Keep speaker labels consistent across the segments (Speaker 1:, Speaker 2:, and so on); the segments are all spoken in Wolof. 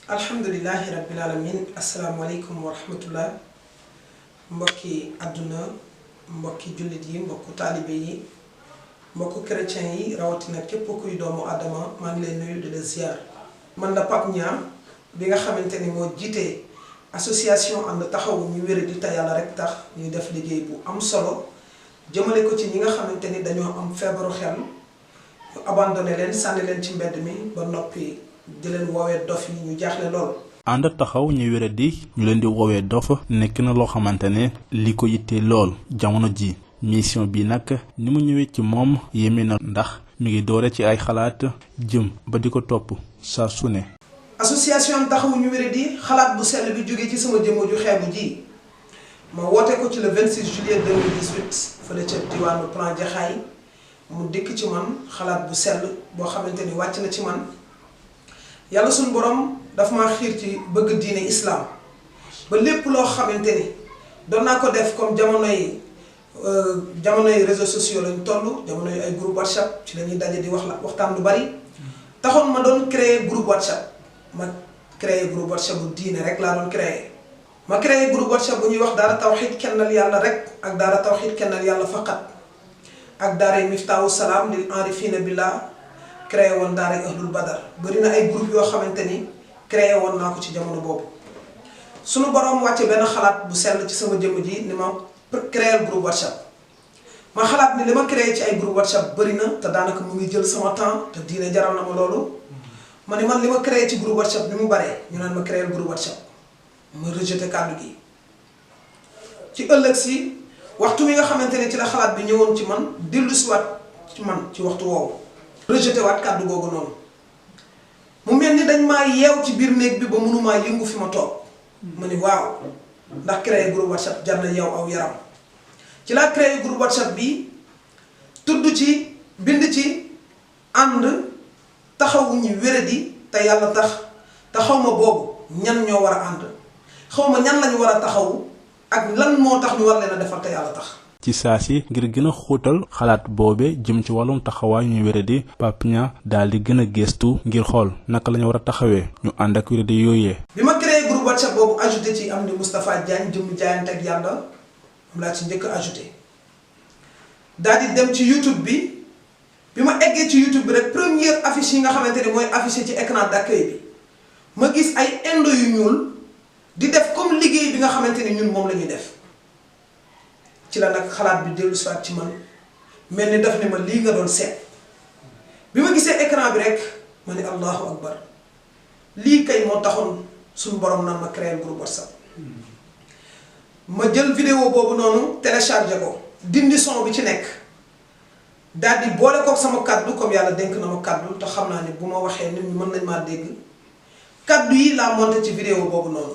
Speaker 1: alhamdulillahi rabbil alamin asalaamaaleykum wa rahmatullah mbokki àdduna mbokki jullit yi mbokku taalibe yi mbokku chrétien yi rawatina képp kuy doomu adama maa ngi lay nuyu di la ziar man la Pape Niang bi nga xamante ni moo jiite association ànd taxawu ñu wér di te yàlla rek tax ñuy def liggéey bu am solo jëmale ko ci ñi nga xamante ni dañoo am feebaru xel ñu abandonné leen sànni leen ci mbedd mi ba noppi di leen woowee dof yi ñu jaaxle lool.
Speaker 2: ànd taxaw ñu wéradi ñu leen di woowee dof nekk na loo xamante ne li ko yittee lool jamono ji mission bi nag ni mu ñëwee ci moom yéeme na ndax mi ngi doore ci ay xalaat jëm ba di ko topp saa su ne.
Speaker 1: association taxawu ñu wéradi xalaat bu sell bi jóge ci sama jëmm ju xeebu ji ma woote ko ci le 26 juillet 2018 fële ca diwaanu Plan Jaxaay mu dikk ci man xalaat bu sell boo xamante ni wàcc na ci man. yàlla suñu borom daf maa xiir ci bëgg diine islam ba lépp loo xamante ni doon naa ko def comme jamonoy réseaux sociaux lañ toll jamonoy ay groupe WhatsApp ci la ñuy daje di waxtaan lu bari taxoon ma doon créer groupe WhatsApp ma créer groupe WhatsApp bu diine rek laa doon créer ma créer groupe WhatsApp bu ñuy wax daara tawxiid kennal yàlla rek ak daara tawxiid kennal yàlla faqat ak daara miftaahu salaam lil aarifiina billah créé woon daara ahlul badar bari na ay groupe yoo xamante ni créé woon naa ko ci jamono boobu sunu borom wàcce benn xalaat bu sell ci sama jëmm ji ni ma créer groupe WhatsApp ma xalaat ni li ma créé ci ay groupe WhatsApp bari na te daanaka mu ngi jël sama temps te diine jaral na ma loolu ma ni man li ma créé ci groupe WhatsApp bi mu baree ñu naan ma créer groupe WhatsApp ma rejeté kàddu gi ci ëllëg si waxtu wi nga xamante ne ci la xalaat bi ñëwoon ci man dellusiwaat ci man ci waxtu woowu rejeté waat kàddu googu noonu mu mel ni dañ maa yeew ci biir néeg bi ba mënumaa yëngu fi ma toog ma ni waaw ndax créé groupe WhatsApp jar na yeew aw yaram ci laa créé groupe WhatsApp bi tudd ci bind ci ànd taxawu ñu wéradi te yàlla tax te xaw ma boobu ñan ñoo war a ànd xaw ma ñan lañu war a taxawu ak lan moo tax ñu war leen a defal te yàlla tax.
Speaker 2: ci saa si ngir gën a xóotal xalaat boobe jëm ci wàllum taxawaay ñu wéradi Pape Niang daal di gën a gëstu ngir xool naka la ñu war a taxawee ñu ànd ak wéradi yooyee.
Speaker 1: bi ma créé groupe WhatsApp boobu ajouté ci am di Moustapha Diagne jëm jaayante ak yàlla moom laa ci njëkk ajouté daal di dem ci YouTube bi ma eggee ci YouTube bi rek première affiche yi nga xamante ne mooy affiché ci écran d'accueil bi ma gis ay indo yu ñuul di def comme liggéey bi nga xamante ne ñun moom la ñuy def. ci la nag xalaat bi dellu soit ci man mel ni daf ne ma lii nga doon seet bi ma gisee écran bi rek ma ne allahu akbar lii kay moo taxoon suñu borom naan ma créer groupe WhatsApp ma jël vidéo boobu noonu téléchargé ko dindi son bi ci nekk daal di boole kook sama kaddu comme yàlla dénk na ma kaddu te xam naa ne bu ma waxee nit ñi mën nañ maa dégg kaddu yi laa monté ci vidéo boobu noonu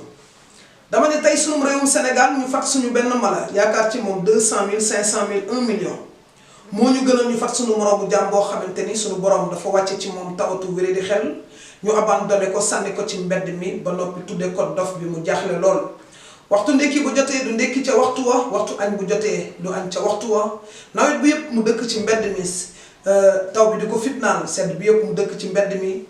Speaker 1: dama ne tey sunum réewum Sénégal ñu fat suñu benn mala yaakaar ci moom 200 000 500 000 1 million moo ñu gënal ñu fat suñu moroomu jàmm boo xamante ni suñu borom dafa wàcce ci moom tawatu wéré di xel ñu abandonné ko sànni ko ci mbedd mi ba noppi tuddee ko dof bi mu jaaxle lool. waxtu ndekki bu jotee du ndekki ca waxtu wa waxtu añ bu jotee du añ ca waxtu wa nawet bi yëpp mu dëkk ci mbedd mi taw bi di ko fitnaan sedd bi yëpp mu dëkk ci mbedd mi.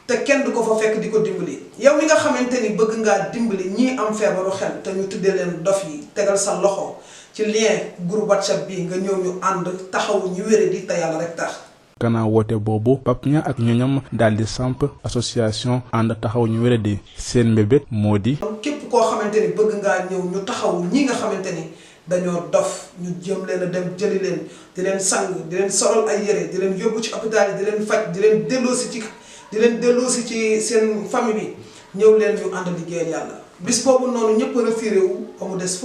Speaker 1: te kenn du ko fa fekk di ko dimbali yow mi nga xamante ni bëgg ngaa dimbali ñii am feebaru xel te ñu tuddee leen dof yi tegal sa loxo ci lien groupe WhatsApp bi nga ñëw ñu ànd taxawu ñu wéré di te yàlla rek tax.
Speaker 2: gannaaw woote boobu Pape Niang ak ñoñam daal di samp association ànd taxawu ñu wéré di seen mbébét moo di.
Speaker 1: képp koo xamante ni bëgg ngaa ñëw ñu taxawu ñi nga xamante ni dañoo dof ñu jëm leen a dem jëli leen di leen sang di leen solal ay yére di leen yóbbu ci hôpital yi di leen faj di leen delloosi ci seen famille bi ñëw leen ñu ànd liggéeyal yàlla bis boobu noonu ñëpp retiré wu ba mu des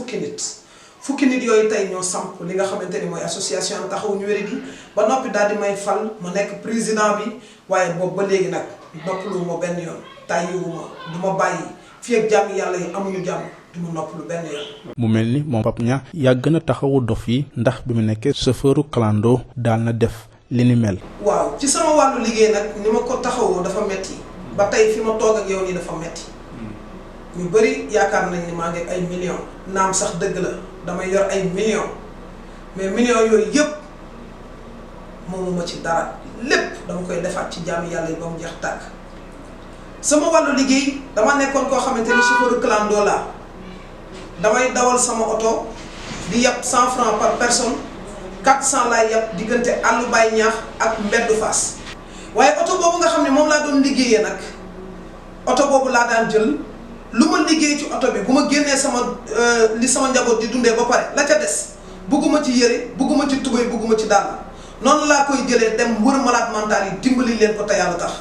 Speaker 1: fukki nit yooyu tey ñoo samp li nga xamante ni mooy association taxawu ñu wéradi ba noppi daal di may fal ma nekk président bi waaye boobu ba léegi nag noppalu ma benn yoon tàyyiwuma du ma bàyyi fii ak jàmm yàlla yi amuñu jàmm du ma noppalu benn yoon.
Speaker 2: mu mel ni moom Pape Niang yàgg na taxawu dof yi ndax bi mu nekkee chauffeuru clando daal na def li ni mel.
Speaker 1: waaw ci sama wàllu liggéey nag ni ma ko taxawoo dafa metti ba tey fi ma toog ak yow nii dafa metti ñu bëri yaakaar nañ ni maa ngi ay millions naam sax dëgg la damay yor ay millions mais millions yooyu yëpp moomuma ci dara lépp dama koy defaat ci jaamu yàlla yi ba mu jeex tàkk sama wàllu liggéey dama nekkoon koo xamante ni chauffeur clando la damay dawal sama oto di yàpp 100 francs par personne 400 laay yàpp diggante àllu Baye Ñaax ak mbeddu Fass waaye oto boobu nga xam ne moom laa doon liggéeyee nag oto boobu laa daan jël lu ma liggéey ci oto bi bu ma génnee sama li sama njaboot di dundee ba pare la ca des bugguma ci yëre bugguma ci tubéy bugguma ci dàll noonu laa koy jëlee dem wër malade mental yi dimbali leen ko te yàlla tax.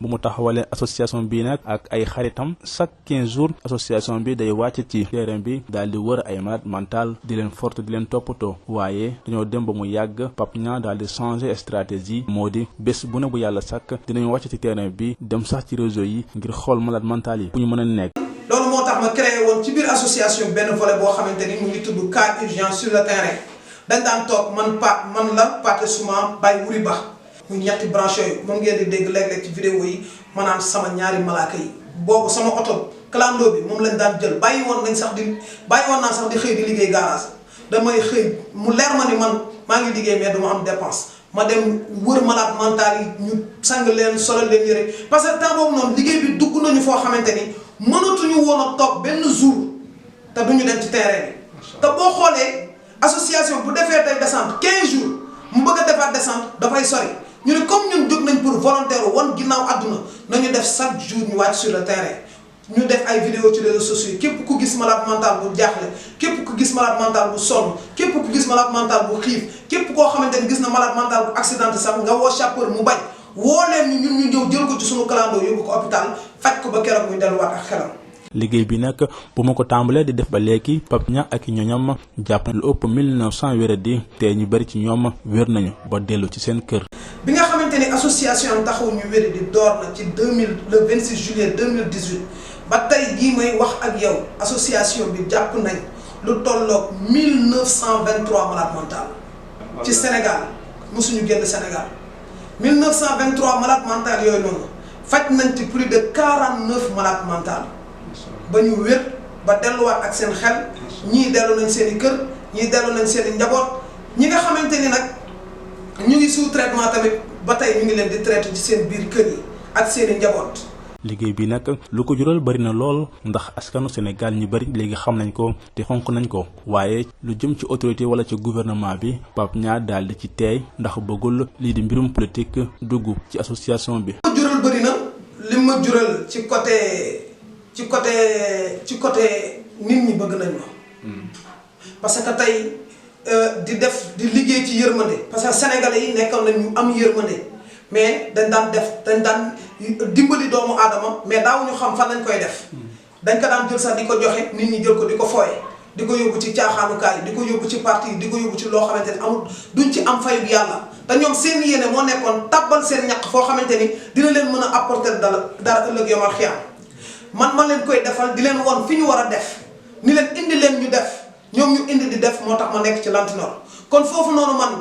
Speaker 2: bu mu taxawalee association bi nag ak ay xaritam chaque 15 jours association bi day wàcc ci terrain bi daal di wër ay malade mental di leen forte di leen toppatoo waaye dañoo dem ba mu yàgg Pape Niang daal di changer stratégie moo di bés bu ne bu yàlla sàkk dinañ wàcc ci terrain bi dem sax ci réseau yi ngir xool malade mental yi bu ñu mën a nekk.
Speaker 1: loolu moo tax ma créé woon ci biir association benn volet boo xamante ni mu ngi tudd cas urgent sur le terrain dañ daan toog man la Pathé Souma Baye Wuri Ba muy ñetti branche yooyu moom ngeen di dégg léeg-léeg ci vidéo yi maanaam sama ñaari malaaka yi boobu sama oto clando bi moom lañ daan jël bàyyi woon naa sax di xëy di liggéey garage damay xëy mu leer ma ni man maa ngi liggéey mais duma am dépense ma dem wër malade mental yi ñu sang leen solal leen yëre parce que temps boobu noonu liggéey bi dugg nañu foo xamante ni mënatuñu woon a toog benn jour te duñu dem ci terrain bi te boo xoolee association bu defee tey descente 15 jours mu bëgg a defaat descente dafay sori ñu ne comme ñun jóg nañ pour volontaire wan ginnaaw àdduna nañu def chaque jour ñu wàcc sur le terrain ñu def ay vidéo ci réseaux sociaux yi képp ku gis malade mental bu jaaxle képp ku gis malade mental bu sonn képp ku gis malade mental bu xiif képp koo xamante ni gis na malade mental bu accidenté sax nga woo chauffeur mu bañ woo leen ñu ñun ñu ñëw jël ko ci sunu clando yóbbu ko hôpital faj ko ba keroog muy delluwaat ak xelam.
Speaker 2: liggéey bi nag bu ma ko tàmbalee di def ba léegi Pape Niang ak ñoñam jàpp na lu ëpp 1900 wéradi te ñu bëri ci ñoom wér nañu ba dellu ci seen kër.
Speaker 1: bi nga xamante ni association taxawu ñu wéradi door na ci le 26 juillet 2018 ba tey jii may wax ak yow association bi jàpp nañ lu tolloog 1923 malades mentaux ci Sénégal mosuñu génn Sénégal 1923 malades mentaux yooyu noonu faj nañ ci plus de 49 malades mentaux. ba ñu wér ba delluwaat ak seen xel ñii dellu nañ seen i kër ñii dellu nañ seen i njaboot ñi nga xamante ni nag ñu ngi sous traitement tamit ba tey ñu ngi leen di traité ci seen biir kër yi ak seen i njaboot.
Speaker 2: liggéey bi nag lu ko jural bari na lool ndax askanu Sénégal ñi bari léegi xam nañ ko te xonk nañ ko waaye lu jëm ci autorité wala ci gouvernement bi Pape Niang daal di ci teey ndax bëggul lii di mbirum politique dugg ci association bi.
Speaker 1: li ma jural bari na li ma jural ci côté nit ñi bëgg nañ ma parce que tey di liggéey ci yërmande parce que sénégalais yi nekkoon nañ ñu am yërmande mais dañ daan dimbali doomu aadama mais daawuñu xam fan lañ koy def dañ ko daan jël sax di ko joxe nit ñi jël ko di ko fooye di ko yóbbu ci caaxaanukaay di ko yóbbu ci parti di ko yóbbu ci loo xamante ni amul duñ ci am fayug yàlla te ñoom seen yéene moo nekkoon tabbal seen ñaq foo xamante ni dina leen mën a apporter dara ëllëg yomal xiyaam man leen koy defal di leen won fi ñu war a def ni leen indi leen ñu def ñoom ñu indi di def moo tax ma nekk ci lantinoor kon foofu noonu man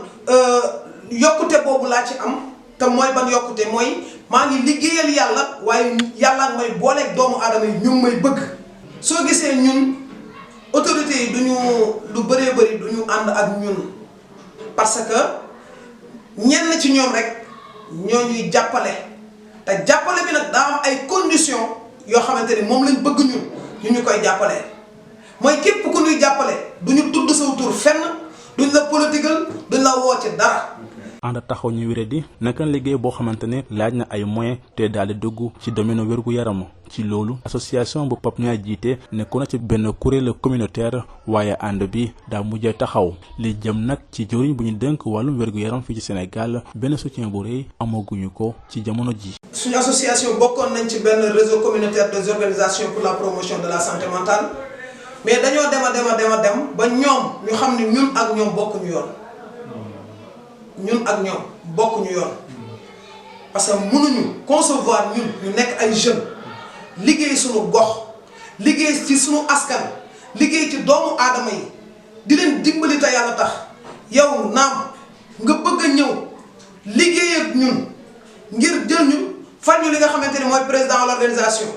Speaker 1: yokkute boobu laa ci am te mooy ban yokkute mooy maa ngi liggéeyal yàlla waaye yàlla may booleeg doomu aadama yi ñu ngi may bëgg. soo gisee ñun autorités yi duñu lu bëree bëri duñu ànd ak ñun parce que ñenn ci ñoom rek ñoo ñuy jàppale te jàppale bi nag daa am ay conditions. yoo xamante ni moom lañ bëgg ñun ñu koy jàppale mooy képp ku ñuy jàppale duñu tudd saw tur fenn duñ la politigal duñ la woo ci dara.
Speaker 2: ànd taxaw ñu wéradi naka liggéey boo xamante ne laaj na ay moyens te daal di dugg ci domaine wérgu yaram ci loolu association bu Pape Niang jiite nekkoon na ci benn kuréel communautaire waaye ànd bi daa mujjee taxaw li jëm nag ci jëriñ bu ñu dënk wàllum wérgu yaram fii ci Sénégal benn soutien bu rëy amaguñu ko ci jamono ji.
Speaker 1: suñu association bokkoon nañ ci benn réseau communautaire des organisations pour la promotion de la santé mentale mais dañoo dem ba ñoom ñu xam ne ñun ak ñoom bokkuñu yoon. ñun ak ñoom bokkuñu yoon parce que mënuñu concevoir ñun ñu nekk ay jeunes liggéey suñu gox liggéey ci suñu askan liggéey ci doomu aadama yi di leen dimbali te yàlla tax yow naam nga bëgg a ñëw liggéey ak ñun ngir jël ñu far ñu li nga xamante ni mooy président de l'organisation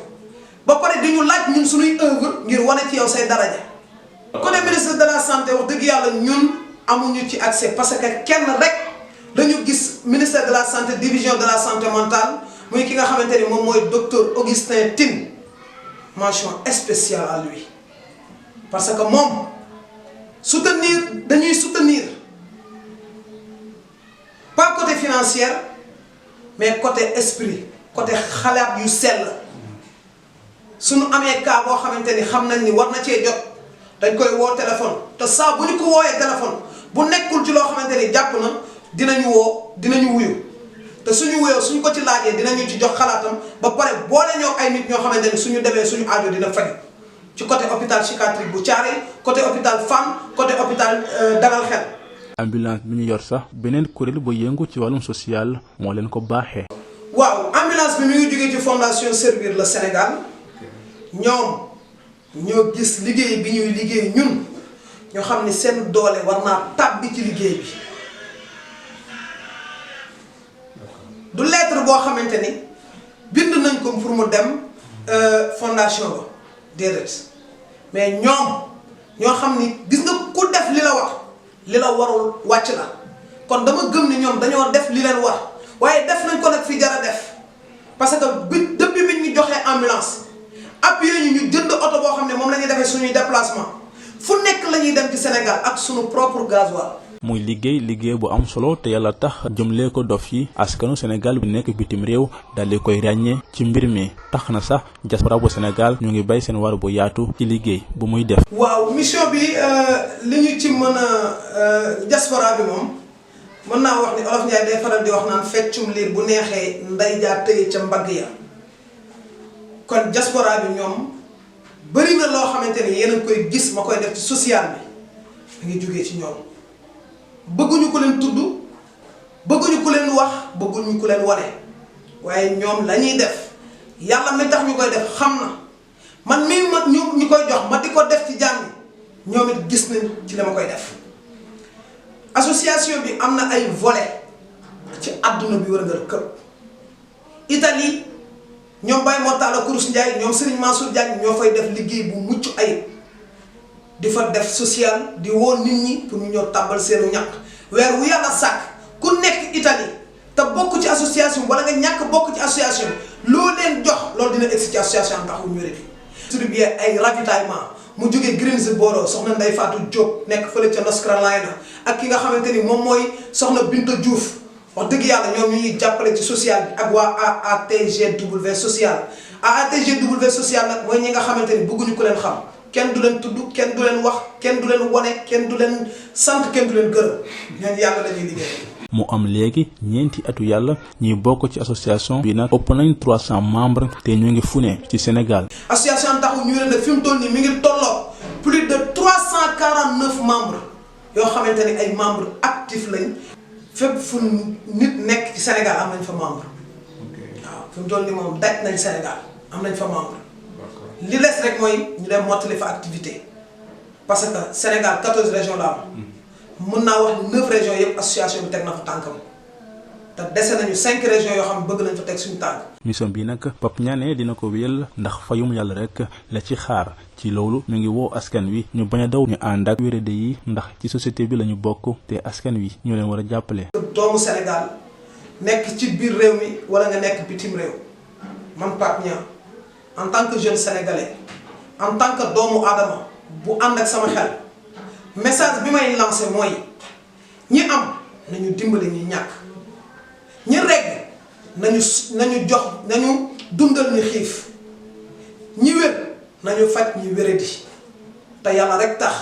Speaker 1: ba pare di ñu laaj ñun suñuy œuvre ngir wane ci yow say daraja. côté ministre de la santé wax dëgg yàlla ñun amuñu ci accès parce que kenn rek dañu gis ministère de la santé division de la santé mentale muy ki nga xamante ni moom mooy docteur Augustin Tine mention spéciale à lui parce que moom dañuy soutenir pas côté financier mais côté esprit côté xalaat yu sell suñu amee cas boo xamante ni xam nañ ni war na cee jot dañ koy woo téléphone te saa bu ñu ko wooyee téléphone bu nekkul ci loo xamante ni jàpp na dinañu wuyu te suñu wuyoo suñ ko ci laajee dinañu ci jox xalaatam ba pare boole ñoo ay nit ñoo xamante ni suñu demee suñu aajo dina faju ci côté hôpital psychiatrique bu Thiaroye côté hôpital Fann côté hôpital Dalal Xel.
Speaker 2: ambulance bi ñu yor sax beneen kuréel bu yëngu ci wàllum social moo leen ko baaxee.
Speaker 1: waaw ambulance bi mi ngi jógee ci fondation Servir le Sénégal ñoom ñoo gis liggéey bi ñuy liggéey ñun ñoo xam ni seen doole war naa tàbbi ci liggéey bi du lettre boo xamante ni bind nañ ko pour mu dem fondation ba déedéet mais ñoo xam ni gis nga ku def li la wax li la warul wàcc la kon dama gëm ni ñoom dañoo def li leen war waaye def nañ ko nag fi jar a def parce que depuis bi ñu joxee ambulance appuyé ñu jënd oto boo xam ne moom la ñuy defee suñuy déplacement fu nekk la ñuy dem ci Sénégal ak suñu propre gasoil.
Speaker 2: muy liggéey bu am solo te yàlla tax jëmlee ko dof yi askanu Sénégal bi nekk bitim réew daal di koy ràññee ci mbir mi tax na sax diaspora bu Sénégal ñu ngi bay seen war bu yaatu ci liggéey bu muy def.
Speaker 1: waaw mission bi li ñu ci mën a diaspora bi moom mën naa wax ni Olof Ndiaye day faral di wax naan feccum liir bu neexee nday jaa tëye ca mbagg ya kon diaspora bi ñoom bëri na loo xamante ni yéen a koy gis ma koy def ci social bi da ngay jógee ci ñoom. bëgguñu ko leen tudd bëgguñu ko leen wax bëgguñu ko leen wane waaye ñoom la ñuy def yàlla mi tax ñu koy def xam na man mii ma ñu koy jox ma di ko def ci jàmm ñoom it gis nañ ci la ma koy def association bi am na ay volets ci àdduna bi wërngal këpp Italie ñoom Baye Mortala Kourous Ndiaye ñoom Serigne Mansour Diagne ñoo fay def liggéey bu mucc ayib di fa def social di woo nit ñi pour ñu ñëw tàmbal seenu ñàkk weer wu yàlla sàkk ku nekk Italie te bokk ci association wala nga ñàkk bokk ci association loo leen jox loolu dina egsi ci association taxawu ñu di distribuer ay ravitaillement mu jógee Greensboro soxna Ndeye Fatou Diop nekk fële ca North Carolina ak ki nga xamante ni moom mooy soxna Binta Diouf wax dëgg yàlla ñoom ñu ñuy jàppale ci social bi ak waa AATGW social AATGW social nag mooy ñi nga xamante ni bëgguñu ko leen xam kenn du leen tudd kenn du leen wax kenn du leen wone kenn du leen sant kenn du leen gërëm ñooñu yàlla la ñuy liggéey.
Speaker 2: mu am léegi ñeenti atu yàlla ñuy bokk ci association bi nag ëpp nañ 300 membres te ñu ngi fu ne ci Sénégal.
Speaker 1: association taxawu ñu ne fi mu toll nii mi ngi tolloo plus de 349 membres yoo xamante ni ay membres actifs lañ fépp fu nit nekk ci Sénégal am nañ fa membre. waaw fi mu toll nii moom daj nañ Sénégal am nañ fa membre. li des rek mooy ñu dem mottali fa activité parce que Sénégal 14 régions la am mën naa wax ni 9 régions yëpp association bi teg na fa tànkam te dese nañu 5 régions yoo xam ne bëgg nañ fa teg suñu tànk.
Speaker 2: mission bi nag Pape Niané dina ko wéyal ndax fayum yàlla rek la ci xaar ci loolu mu ngi woo askan wi ñu bañ a daw ñu ànd ak wérade yi ndax ci société bi la ñu bokk te askan wi ñoo leen war a jàppale.
Speaker 1: doomu Sénégal nekk ci biir réew mi wala nga nekk bitim réew man Pape Niang en tant que jeune sénégalais en tant que doomu aadama bu ànd ak sama xel message bi may lancé mooy ñi am nañu dimbali ñi ñàkk ñi regg nañu dundal ñi xiif ñi wér nañu faj ñi wéradi te yàlla rek tax